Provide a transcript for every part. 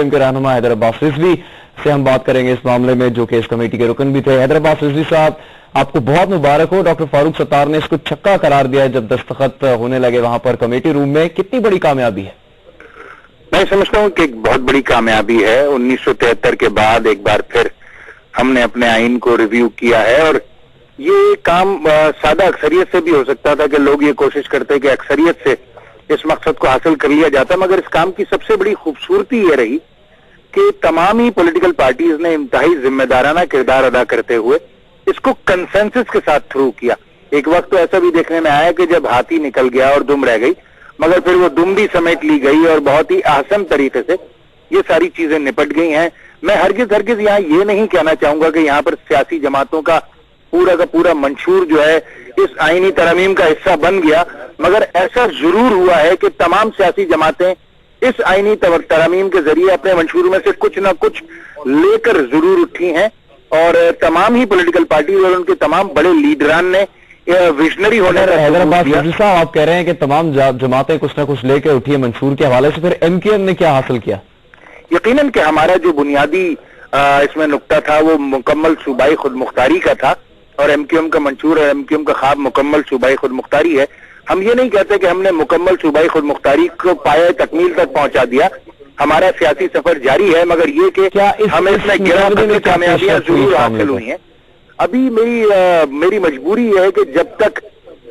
के रहनुमा हैदर अब्बास रिजवी से हम बात करेंगे इस मामले में, जो कि इस कमेटी के रुकन भी थे। हैदर अब्बास रिजवी साहब, आपको बहुत मुबारक हो। डॉक्टर फारूक सत्तार ने इसको छक्का करार दिया जब दस्तखत होने लगे वहां पर कमेटी रूम में। कितनी बड़ी कामयाबी है? मैं समझता हूं कि एक बहुत बड़ी कामयाबी है। 1973 के बाद एक बार फिर हमने अपने आइन को रिव्यू किया है, और ये काम सादा अक्सरियत से भी हो सकता था कि लोग ये कोशिश करते कि अक्सरियत से इस मकसद को हासिल कर लिया जाता, मगर इस काम की सबसे बड़ी खूबसूरती ये रही कि तमाम ही पॉलिटिकल पार्टीज ने इंतहाई जिम्मेदाराना किरदार अदा करते हुए इसको कंसेंसस के साथ थ्रू किया। एक वक्त तो ऐसा भी देखने में आया कि जब हाथी निकल गया और दुम रह गई, मगर फिर वो दुम भी समेट ली गई और बहुत ही आसान तरीके से ये सारी चीजें निपट गई हैं। मैं हरगिज यहाँ ये नहीं कहना चाहूंगा कि यहाँ पर सियासी जमातों का पूरा मंशूर जो है इस आईनी तरमीम का हिस्सा बन गया, मगर ऐसा जरूर हुआ है कि तमाम सियासी जमातें इस आईनी तरमीम के जरिए अपने मंशूर में से कुछ ना कुछ लेकर जरूर उठी हैं, और तमाम ही पॉलिटिकल पार्टी और उनके तमाम बड़े लीडरान ने विजनरी होने का। हैदराबाद साहब, आप कह रहे हैं कि तमाम जमातें कुछ ना कुछ लेकर उठी है मंशूर के हवाले से, फिर एमक्यूएम ने क्या हासिल किया? यकीनन कि हमारा जो बुनियादी इसमें नुक्ता था वो मुकम्मल सूबाई खुद मुख्तारी का था, और एमक्यूएम का मंशूर और एमक्यूएम का ख्वाब मुकम्मल सूबाई खुद मुख्तारी है। हम ये नहीं कहते कि हमने मुकम्मल सूबाई खुद मुख्तारी को पाए तकमील तक पहुंचा दिया, हमारा सियासी सफर जारी है, मगर ये कि हमें इसमें गिरावट कामयाबियां जरूर हासिल हुई हैं। अभी मेरी मजबूरी है कि जब तक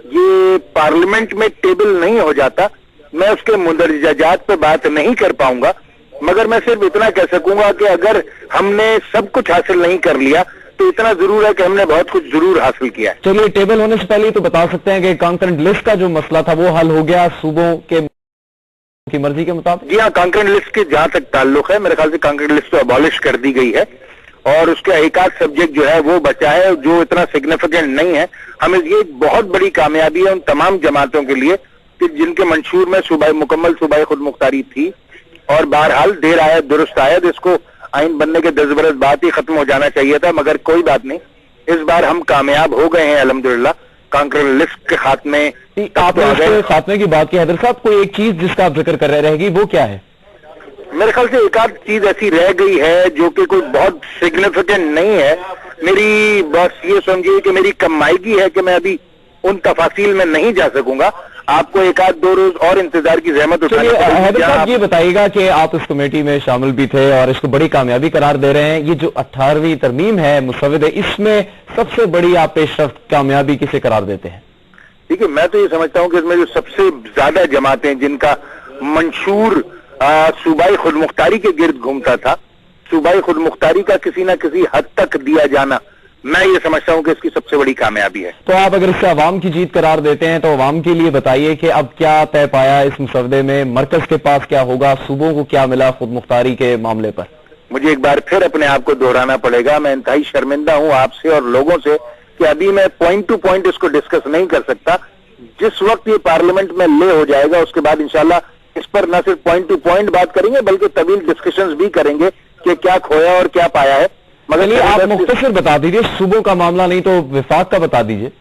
ये पार्लियामेंट में टेबल नहीं हो जाता मैं उसके मुंदरजात पे बात नहीं कर पाऊंगा, मगर मैं सिर्फ इतना कह सकूंगा कि अगर हमने सब कुछ हासिल नहीं कर लिया तो इतना जरूर है कि हमने बहुत कुछ जरूर हासिल किया है। चलिए, टेबल होने से पहले तो बता सकते हैं कि कॉन्करेंट लिस्ट का जो मसला था वो हल हो गया सूबों की मर्जी के मुताबिक? जी हाँ, कॉन्करेंट लिस्ट के जहां तक ताल्लुक है, मेरे ख्याल से कॉन्करेंट लिस्ट तो अबॉलिश कर दी गई है, और उसका एक आध सब्जेक्ट जो है वो बचा है जो इतना सिग्निफिकेंट नहीं है। हमें ये एक बहुत बड़ी कामयाबी है उन तमाम जमातों के लिए कि जिनके मंशूर में मुकम्मल सूबाई खुद मुख्तारी थी, और बहरहाल देर आयत दुरुस्त आयत, इसको आइन बनने के 10 बरस बाद ही खत्म हो जाना चाहिए था, मगर कोई बात नहीं, इस बार हम कामयाब हो गए हैं अल्हम्दुलिल्लाह कॉन्करेंट लिस्ट के खात्मे। आपने खात्मे की बात की हैदर साहब, कोई एक चीज जिसका आप जिक्र कर रहे रहेगी वो क्या है? मेरे ख्याल से एक आध चीज ऐसी रह गई है जो कि कोई बहुत सिग्निफिकेंट नहीं है। मेरी बस ये समझिए कि मेरी कमाईगी है कि मैं अभी उन तफासिल में नहीं जा सकूंगा, आपको एक आध 2 रोज और इंतजार की जहमत उठानी पड़ेगी। हैदर साहब, ये बताइएगा कि आप इस कमेटी में शामिल भी थे और इसको बड़ी कामयाबी करार दे रहे हैं। ये जो 18वीं तरमीम है मुसव्वदे, इसमें सबसे बड़ी आप पेशरफ्त कामयाबी किसे करार देते हैं? ठीक है, मैं तो ये समझता हूं कि इसमें जो सबसे ज्यादा जमातें जिनका मंशूर सूबाई खुद मुख्तारी के गिर्द घूमता था, सूबाई खुद मुख्तारी का किसी न किसी हद तक दिया जाना, मैं ये समझता हूं कि इसकी सबसे बड़ी कामयाबी है। तो आप अगर इससे अवाम की जीत करार देते हैं तो अवाम के लिए बताइए कि अब क्या तय पाया इस मुसव्वदे में, मरकज के पास क्या होगा, सूबों को क्या मिला खुद मुख्तारी के मामले पर? मुझे एक बार फिर अपने आप को दोहराना पड़ेगा, मैं इंतहाई शर्मिंदा हूं आपसे और लोगों से कि अभी मैं पॉइंट टू पॉइंट इसको डिस्कस नहीं कर सकता। जिस वक्त ये पार्लियामेंट में ले हो जाएगा उसके बाद इंशाल्लाह इस पर न सिर्फ पॉइंट टू पॉइंट बात करेंगे बल्कि तवील डिस्कशंस भी करेंगे कि क्या खोया और क्या पाया है। मगर आप मुख्तसर बता दीजिए, सूबों का मामला नहीं तो विफाक का बता दीजिए।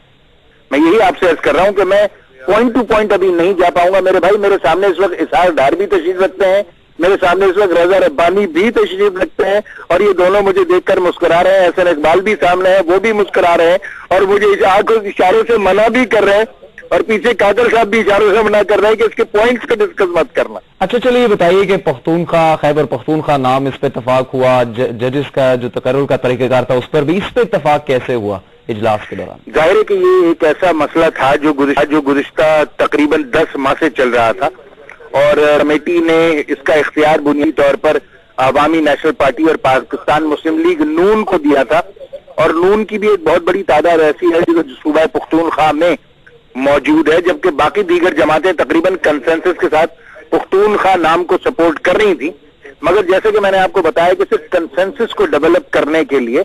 मैं यही आपसे अर्ज कर रहा हूं कि मैं पॉइंट टू पॉइंट अभी नहीं जा पाऊंगा। मेरे भाई, मेरे सामने इस वक्त इसहार डार भी तशरीफ रखते हैं, मेरे सामने इस वक्त रजा रब्बानी भी तशरीफ रखते हैं, और ये दोनों मुझे देखकर मुस्कुरा रहे हैं। एहसन इकबाल भी सामने है, वो भी मुस्कुरा रहे हैं और मुझे इशारों से मना भी कर रहे हैं, और पीछे कादर साहब भी इशारों से मना कर रहे हैं कि इसके पॉइंट्स को डिस्कस मत करना। अच्छा, चलिए बताइए कि पख्तूनख्वा, खैबर पख्तूनख्वा नाम, इस पे इत्तेफाक हुआ, जजेस का जो तकर्रुर का तरीकेकार था उस पर भी, इस पे इत्तेफाक कैसे हुआ इजलास के दौरान? जाहिर है कि ये एक ऐसा मसला था जो गुज़िश्ता तकरीबन 10 माह से चल रहा था, और कमेटी ने इसका इख्तियार बुनियादी तौर पर अवामी नेशनल पार्टी और पाकिस्तान मुस्लिम लीग नून को दिया था, और नून की भी एक बहुत बड़ी तादाद ऐसी है जो सूबा पख्तूनख्वा में मौजूद है, जबकि बाकी दीगर जमातें तकरीबन कंसेंसस के साथ पख्तूनख्वा नाम को सपोर्ट कर रही थी। मगर जैसे कि मैंने आपको बताया कि सिर्फ कंसेंसस को डेवलप करने के लिए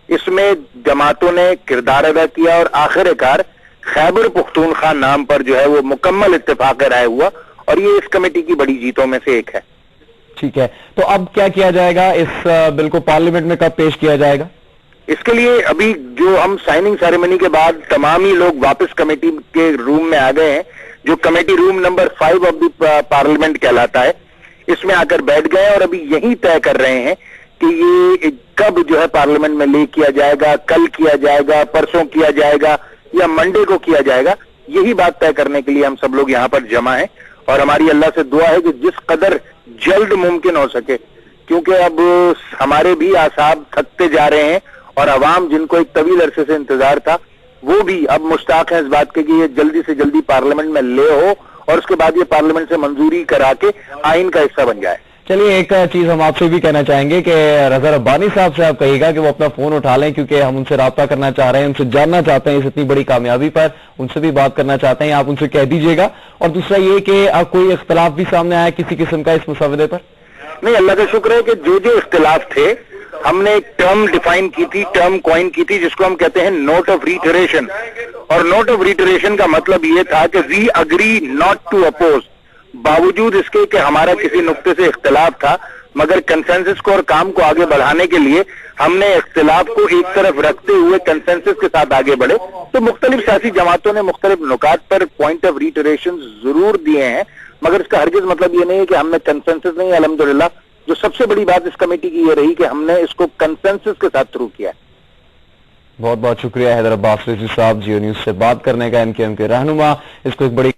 इसमें जमातों ने किरदार अदा किया, और आखिरकार खैबर पख्तूनख्वा नाम पर जो है वो मुकम्मल इत्तेफाक राय हुआ, और ये इस कमेटी की बड़ी जीतों में से एक है। ठीक है, तो अब क्या किया जाएगा? इस बिल को पार्लियामेंट में कब पेश किया जाएगा? इसके लिए अभी जो हम साइनिंग सेरेमनी के बाद तमाम ही लोग वापस कमेटी के रूम में आ गए हैं, जो committee room number 5 of the parliament कहलाता है। इसमें आकर बैठ गए और अभी यही तय कर रहे हैं कि ये कब जो है पार्लियामेंट में ले किया जाएगा, कल किया जाएगा, परसों किया जाएगा या मंडे को किया जाएगा। यही बात तय करने के लिए हम सब लोग यहाँ पर जमा हैं और हमारी अल्लाह से दुआ है कि जिस कदर जल्द मुमकिन हो सके, क्योंकि अब हमारे भी आसाब थकते जा रहे हैं और अवाम जिनको एक तवील अरसे से इंतजार था वो भी अब मुश्ताक है इस बात के कि ये जल्दी से जल्दी पार्लियामेंट में ले हो और उसके बाद ये पार्लियामेंट से मंजूरी करा के आइन का हिस्सा बन जाए। चलिए, एक चीज हम आपसे भी कहना चाहेंगे कि रजा रब्बानी साहब से आप कहिएगा कि वो अपना फोन उठा लें, क्योंकि हम उनसे राब्ता करना चाह रहे हैं, उनसे जानना चाहते हैं इस इतनी बड़ी कामयाबी पर, उनसे भी बात करना चाहते हैं, आप उनसे कह दीजिएगा। और दूसरा ये कि कोई इख्तलाफ भी सामने आया किसी किस्म का इस मुसवदे पर? नहीं, अल्लाह का शुक्र है कि जो जो इख्तिलाफ थे हमने एक टर्म डिफाइन की थी, टर्म कॉइन की थी, जिसको हम कहते हैं नोट ऑफ रिटरेशन। और नोट ऑफ रिटरेशन का मतलब ये था कि we agree not to oppose, बावजूद इसके कि हमारा किसी नुक्ते से इख्तिलाफ था, मगर कंसेंसस को और काम को आगे बढ़ाने के लिए हमने इख्तिलाफ को एक तरफ रखते हुए कंसेंसस के साथ आगे बढ़े। तो मुख्तलिफ सियासी जमातों ने मुख्तलिफ नुकात पर पॉइंट ऑफ रिटरेशन जरूर दिए हैं, मगर इसका हरगिज मतलब ये नहीं है कि हमने कंसेंसस नहीं। अल्हम्दुलिल्लाह जो सबसे बड़ी बात इस कमेटी की ये रही कि हमने इसको कंसेंसस के साथ थ्रू किया। बहुत बहुत शुक्रिया हैदर अब्बास रिजवी साहब, जियो न्यूज से बात करने का, एमकेएम के रहनुमा। इसको एक बड़ी